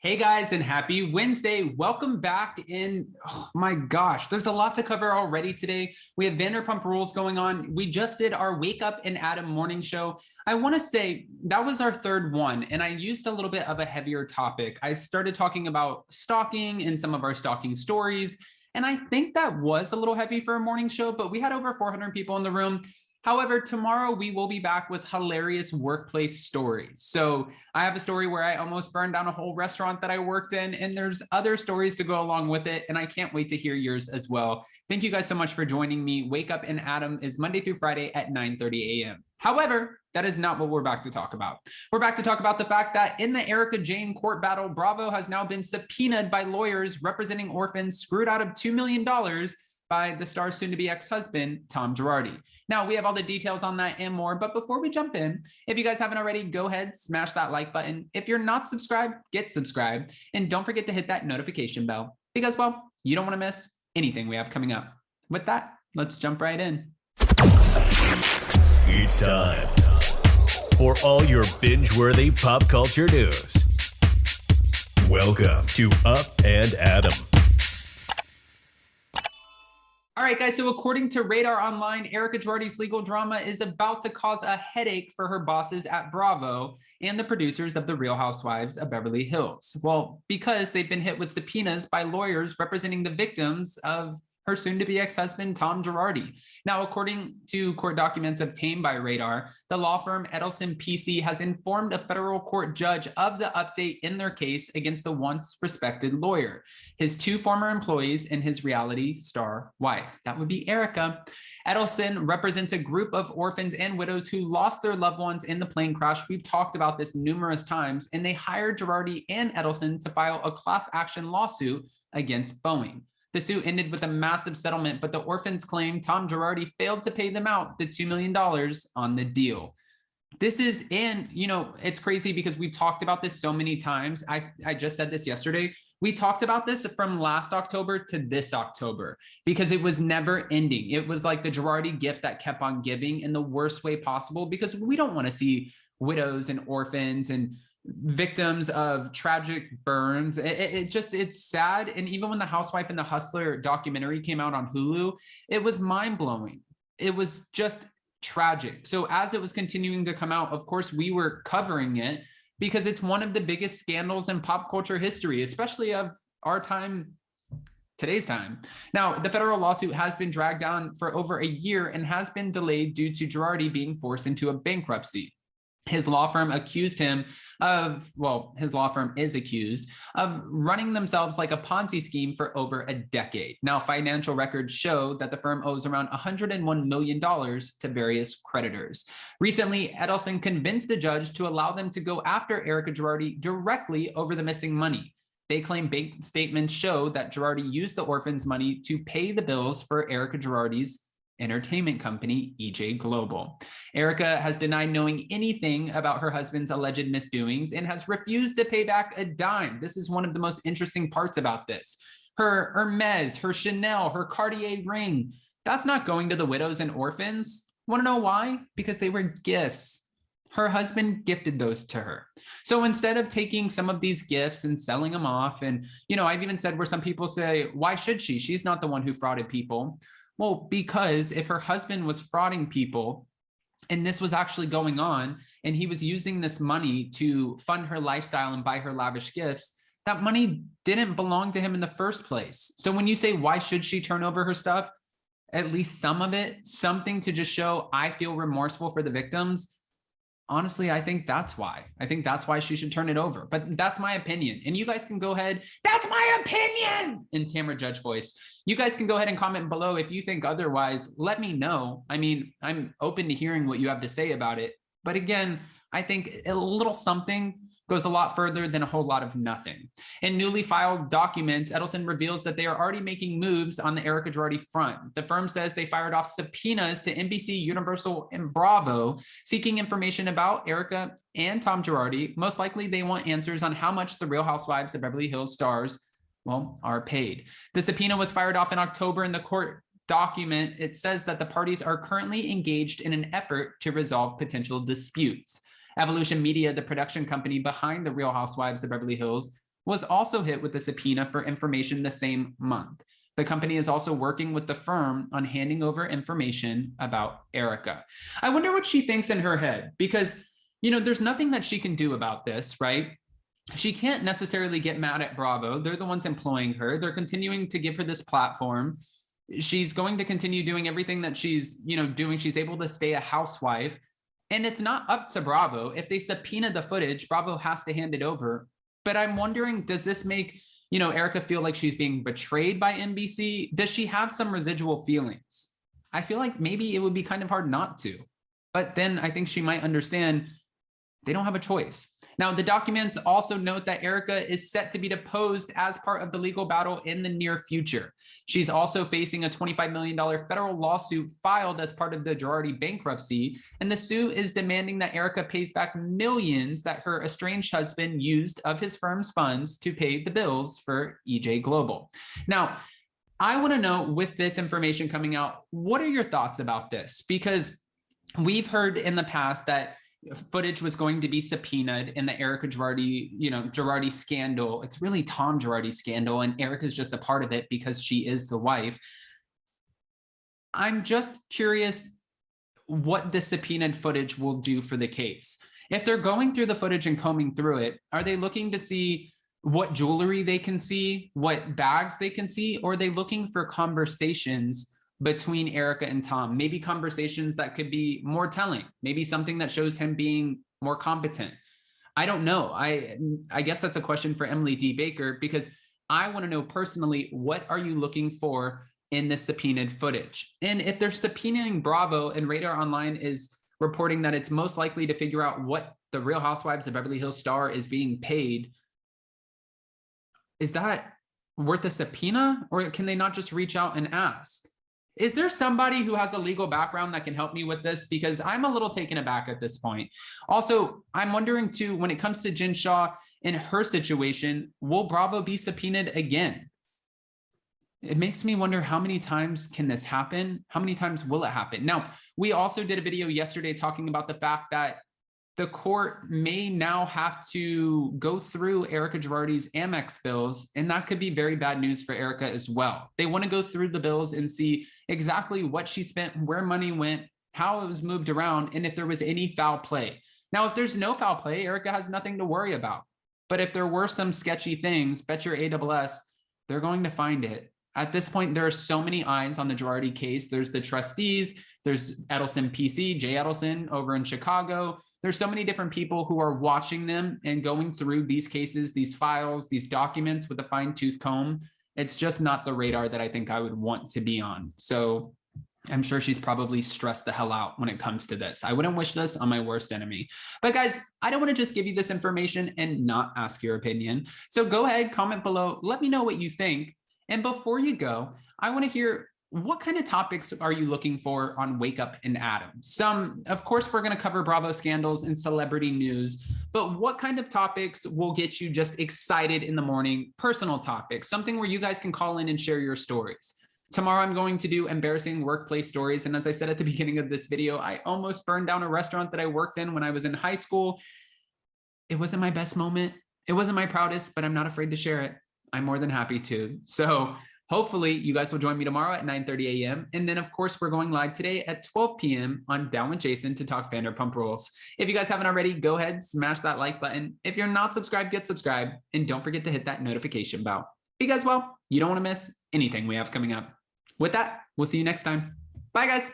Hey guys, and happy Wednesday. Welcome back in. Oh my gosh, there's a lot to cover already today. We have Vanderpump Rules going on. We just did our Wake Up and Adam morning show. I want to say that was our third one, and I used a little bit of a heavier topic. I started talking about stalking and some of our stalking stories, and I think that was a little heavy for a morning show, but we had over 400 people in the room. However, tomorrow we will be back with hilarious workplace stories. So I have a story where I almost burned down a whole restaurant that I worked in, and there's other stories to go along with it. And I can't wait to hear yours as well. Thank you guys so much for joining me. Wake Up and Adam is Monday through Friday at 9:30 a.m. However, that is not what we're back to talk about. We're back to talk about the fact that in the Erika Jayne court battle, Bravo has now been subpoenaed by lawyers representing orphans screwed out of $2 million by the star's soon-to-be ex-husband, Tom Girardi. Now, we have all the details on that and more, but before we jump in, if you guys haven't already, go ahead, smash that like button. If you're not subscribed, get subscribed, and don't forget to hit that notification bell because, well, you don't want to miss anything we have coming up. With that, let's jump right in. It's time for all your binge-worthy pop culture news. Welcome to Up and Adam. All right, guys, so according to Radar Online, Erika Girardi's legal drama is about to cause a headache for her bosses at Bravo and the producers of The Real Housewives of Beverly Hills. Well, because they've been hit with subpoenas by lawyers representing the victims of her soon-to-be ex-husband, Tom Girardi. Now, according to court documents obtained by Radar, the law firm Edelson PC has informed a federal court judge of the update in their case against the once respected lawyer, his two former employees, and his reality star wife. That would be Erika. Edelson represents a group of orphans and widows who lost their loved ones in the plane crash. We've talked about this numerous times, and they hired Girardi and Edelson to file a class action lawsuit against Boeing. The suit ended with a massive settlement, but the orphans claim Tom Girardi failed to pay them out the $2 million on the deal. This is, and you know, it's crazy because we've talked about this so many times. I just said this yesterday. We talked about this from last October to this October because it was never ending. It was like the Girardi gift that kept on giving in the worst way possible because we don't want to see widows and orphans and victims of tragic burns. It's sad. And even when the Housewife and the Hustler documentary came out on Hulu, it was mind-blowing. It was just tragic. So as it was continuing to come out, of course, we were covering it because it's one of the biggest scandals in pop culture history, especially of our time, today's time. Now, the federal lawsuit has been dragged down for over a year and has been delayed due to Girardi being forced into a bankruptcy. His law firm accused him of, well, his law firm is accused of running themselves like a Ponzi scheme for over a decade. Now, financial records show that the firm owes around $101 million to various creditors. Recently, Edelson convinced a judge to allow them to go after Erika Girardi directly over the missing money. They claim bank statements show that Girardi used the orphans' money to pay the bills for Erika Girardi's entertainment company, EJ Global. Erika has denied knowing anything about her husband's alleged misdoings and has refused to pay back a dime. This is one of the most interesting parts about this. Her Hermes, her Chanel, her Cartier ring, that's not going to the widows and orphans. Want to know why? Because they were gifts. Her husband gifted those to her. So instead of taking some of these gifts and selling them off, and, you know, I've even said where some people say, why should she? She's not the one who frauded people. Well, because if her husband was frauding people and this was actually going on and he was using this money to fund her lifestyle and buy her lavish gifts, that money didn't belong to him in the first place. So when you say, why should she turn over her stuff? At least some of it, something to just show I feel remorseful for the victims. Honestly, I think that's why. I think that's why she should turn it over. But that's my opinion. And you guys can go ahead. That's my opinion in Tamara Judge voice. You guys can go ahead and comment below if you think otherwise. Let me know. I mean, I'm open to hearing what you have to say about it. But again, I think a little something goes a lot further than a whole lot of nothing. In newly filed documents, Edelson reveals that they are already making moves on the Erika Girardi front. The firm says they fired off subpoenas to NBC, Universal, and Bravo, seeking information about Erika and Tom Girardi. Most likely, they want answers on how much the Real Housewives of Beverly Hills stars, well, are paid. The subpoena was fired off in October in the court document. It says that the parties are currently engaged in an effort to resolve potential disputes. Evolution Media, the production company behind The Real Housewives of Beverly Hills, was also hit with a subpoena for information the same month. The company is also working with the firm on handing over information about Erika. I wonder what she thinks in her head, because, you know, there's nothing that she can do about this, right? She can't necessarily get mad at Bravo. They're the ones employing her. They're continuing to give her this platform. She's going to continue doing everything that she's, you know, doing. She's able to stay a housewife. And it's not up to Bravo. If they subpoena the footage, Bravo has to hand it over. But I'm wondering, does this make, you know, Erika feel like she's being betrayed by NBC? Does she have some residual feelings? I feel like maybe it would be kind of hard not to. But then I think she might understand they don't have a choice. Now, the documents also note that Erika is set to be deposed as part of the legal battle in the near future. She's also facing a $25 million federal lawsuit filed as part of the Girardi bankruptcy, and the suit is demanding that Erika pays back millions that her estranged husband used of his firm's funds to pay the bills for EJ Global. Now, I want to know, with this information coming out, what are your thoughts about this? Because we've heard in the past that footage was going to be subpoenaed in the Erika Girardi, you know, Girardi scandal. It's really Tom Girardi scandal, and Erika's just a part of it because she is the wife. I'm just curious what the subpoenaed footage will do for the case. If they're going through the footage and combing through it, are they looking to see what jewelry they can see, what bags they can see, or are they looking for conversations between Erika and Tom? Maybe conversations that could be more telling, maybe something that shows him being more competent. I don't know. I guess that's a question for Emily D. Baker, because I want to know personally, what are you looking for in this subpoenaed footage? And if they're subpoenaing Bravo, and Radar Online is reporting that it's most likely to figure out what the Real Housewives of Beverly Hills star is being paid, is that worth a subpoena, or can they not just reach out and ask? Is there somebody who has a legal background that can help me with this? Because I'm a little taken aback at this point. Also, I'm wondering too, when it comes to Jen Shah in her situation, will Bravo be subpoenaed again? It makes me wonder, how many times can this happen? How many times will it happen? Now, we also did a video yesterday talking about the fact that the court may now have to go through Erika Girardi's Amex bills, and that could be very bad news for Erika as well. They want to go through the bills and see exactly what she spent, where money went, how it was moved around, and if there was any foul play. Now, if there's no foul play, Erika has nothing to worry about. But if there were some sketchy things, bet your ASS, they're going to find it. At this point, there are so many eyes on the Girardi case. There's the trustees, there's Edelson PC, Jay Edelson over in Chicago. There's so many different people who are watching them and going through these cases, these files, these documents with a fine-tooth comb. It's just not the radar that I think I would want to be on. So I'm sure she's probably stressed the hell out when it comes to this. I wouldn't wish this on my worst enemy. But guys, I don't want to just give you this information and not ask your opinion. So go ahead, comment below, let me know what you think. And before you go, I want to hear, what kind of topics are you looking for on Wake Up and Adams? Some, of course, we're going to cover Bravo scandals and celebrity news, but what kind of topics will get you just excited in the morning? Personal topics, something where you guys can call in and share your stories. Tomorrow, I'm going to do embarrassing workplace stories. And as I said at the beginning of this video, I almost burned down a restaurant that I worked in when I was in high school. It wasn't my best moment. It wasn't my proudest, but I'm not afraid to share it. I'm more than happy to. So hopefully you guys will join me tomorrow at 9:30 a.m. And then of course, we're going live today at 12 p.m. on Down with Jason to talk Vanderpump Rules. If you guys haven't already, go ahead, smash that like button. If you're not subscribed, get subscribed. And don't forget to hit that notification bell. Because, well, you don't want to miss anything we have coming up. With that, we'll see you next time. Bye, guys.